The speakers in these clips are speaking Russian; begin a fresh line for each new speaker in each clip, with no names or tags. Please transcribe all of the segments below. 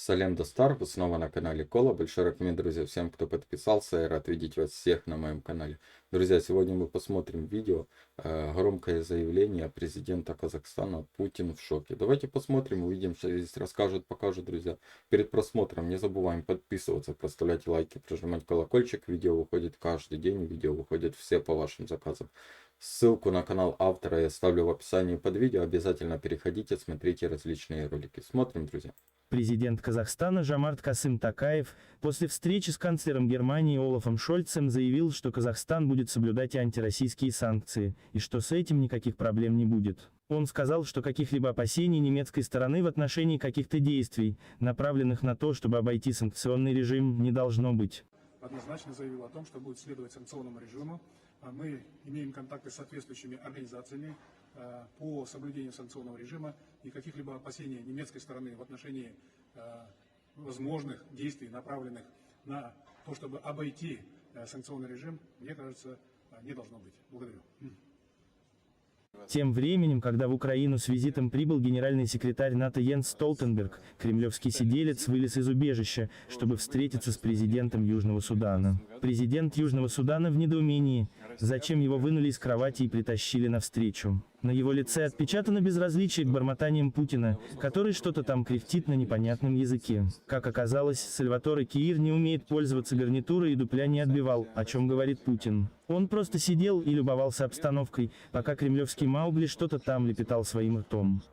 Салем Достар, вы снова на канале Кола. Большой рекомендую, друзья, всем, кто подписался. Я рад видеть вас всех на моем канале. Друзья, сегодня мы посмотрим видео громкое заявление президента Казахстана «Путин в шоке». Давайте посмотрим, увидим, что здесь расскажут, покажут, друзья. Перед просмотром не забываем подписываться, проставлять лайки, прожимать колокольчик. Видео выходит каждый день, видео выходит все по вашим заказам. Ссылку на канал автора я оставлю в описании под видео. Обязательно переходите, смотрите различные ролики. Смотрим, друзья.
Президент Казахстана Жомарт Касым-Токаев после встречи с канцлером Германии Олафом Шольцем заявил, что Казахстан будет соблюдать антироссийские санкции, и что с этим никаких проблем не будет. Он сказал, что каких-либо опасений немецкой стороны в отношении каких-то действий, направленных на то, чтобы обойти санкционный режим, не должно быть.
Однозначно заявил о том, что будет следовать санкционному режиму. Мы имеем контакты с соответствующими организациями по соблюдению санкционного режима, и каких-либо опасений немецкой стороны в отношении возможных действий, направленных на то, чтобы обойти санкционный режим, мне кажется, не должно быть. Благодарю.
Тем временем, когда в Украину с визитом прибыл генеральный секретарь НАТО Йенс Столтенберг, кремлевский сиделец вылез из убежища, чтобы встретиться с президентом Южного Судана. Президент Южного Судана в недоумении, зачем его вынули из кровати и притащили навстречу. На его лице отпечатано безразличие к бормотаниям Путина, который что-то там кряхтит на непонятном языке. Как оказалось, Сальваторе Киир не умеет пользоваться гарнитурой и дупля не отбивал, о чем говорит Путин. Он просто сидел и любовался обстановкой, пока кремлевский Маугли что-то там лепетал своим ртом.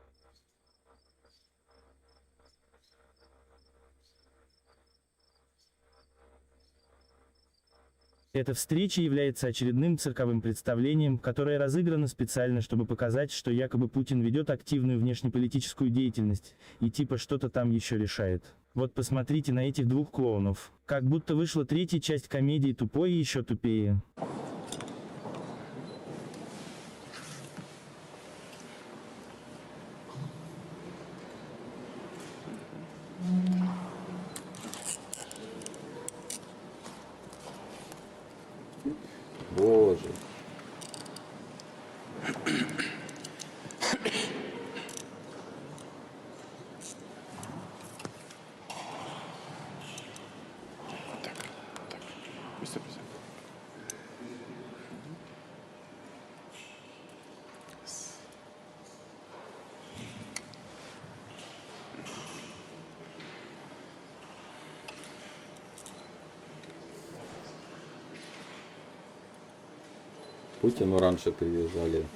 Эта встреча является очередным цирковым представлением, которое разыграно специально, чтобы показать, что якобы Путин ведет активную внешнеполитическую деятельность, и типа что-то там еще решает. Вот посмотрите на этих двух клоунов. Как будто вышла третья часть комедии «Тупой и еще тупее».
Боже. Путину раньше привязали.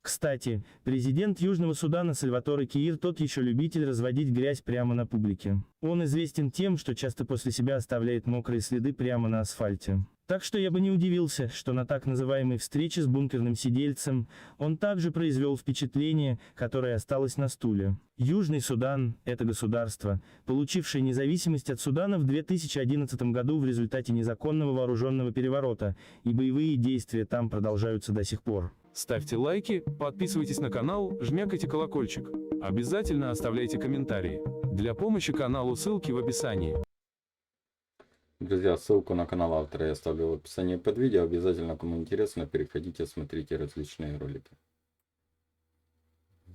Кстати, президент Южного Судана Сальваторе Киир тот еще любитель разводить грязь прямо на публике. Он известен тем, что часто после себя оставляет мокрые следы прямо на асфальте. Так что я бы не удивился, что на так называемой встрече с бункерным сидельцем он также произвел впечатление, которое осталось на стуле. Южный Судан – это государство, получившее независимость от Судана в 2011 году в результате незаконного вооруженного переворота, и боевые действия там продолжаются до сих пор.
Ставьте лайки, подписывайтесь на канал, жмякайте колокольчик. Обязательно оставляйте комментарии. Для помощи каналу ссылки в описании.
Друзья, ссылку на канал автора я оставлю в описании под видео. Обязательно, кому интересно, переходите, смотрите различные ролики.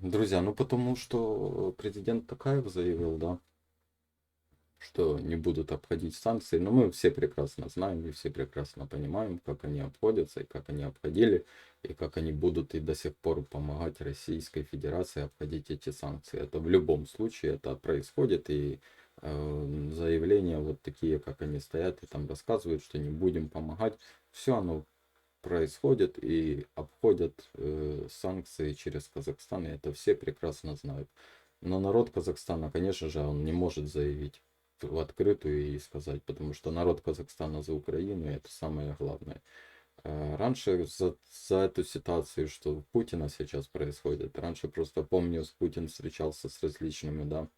Друзья, ну потому что президент Токаев заявил, да, что не будут обходить санкции. Но мы все прекрасно знаем и все прекрасно понимаем, как они обходятся, и как они обходили, и как они будут и до сих пор помогать Российской Федерации обходить эти санкции. Это в любом случае это происходит, и заявления вот такие, как они стоят и там рассказывают, что не будем помогать, все оно происходит и обходят санкции через Казахстан, и это все прекрасно знают. Но народ Казахстана, конечно же, он не может заявить в открытую и сказать, потому что народ Казахстана за Украину, и это самое главное. Раньше за эту ситуацию, что у Путина сейчас происходит, раньше просто помню, Путин встречался с различными, да,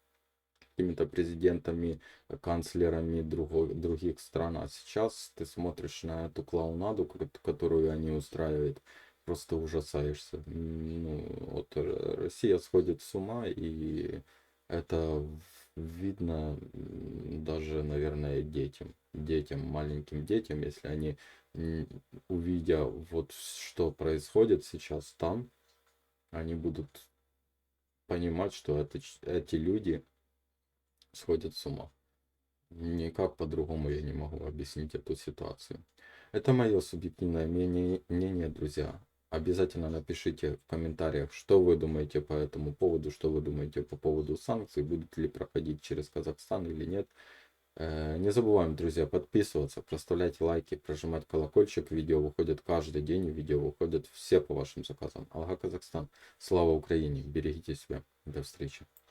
какими-то президентами, канцлерами других стран. А сейчас ты смотришь на эту клоунаду, которую они устраивают, просто ужасаешься. Ну, вот Россия сходит с ума, и это видно даже, наверное, детям, маленьким детям, если они, увидя вот что происходит сейчас там, они будут понимать, что эти люди сходят с ума. Никак по-другому я не могу объяснить эту ситуацию. Это мое субъективное мнение, друзья. Обязательно напишите в комментариях, что вы думаете по этому поводу, что вы думаете по поводу санкций, будут ли проходить через Казахстан или нет. Не забываем, друзья, подписываться, проставлять лайки, прожимать колокольчик. Видео выходят каждый день, видео выходят все по вашим заказам. Алга Казахстан. Слава Украине. Берегите себя. До встречи.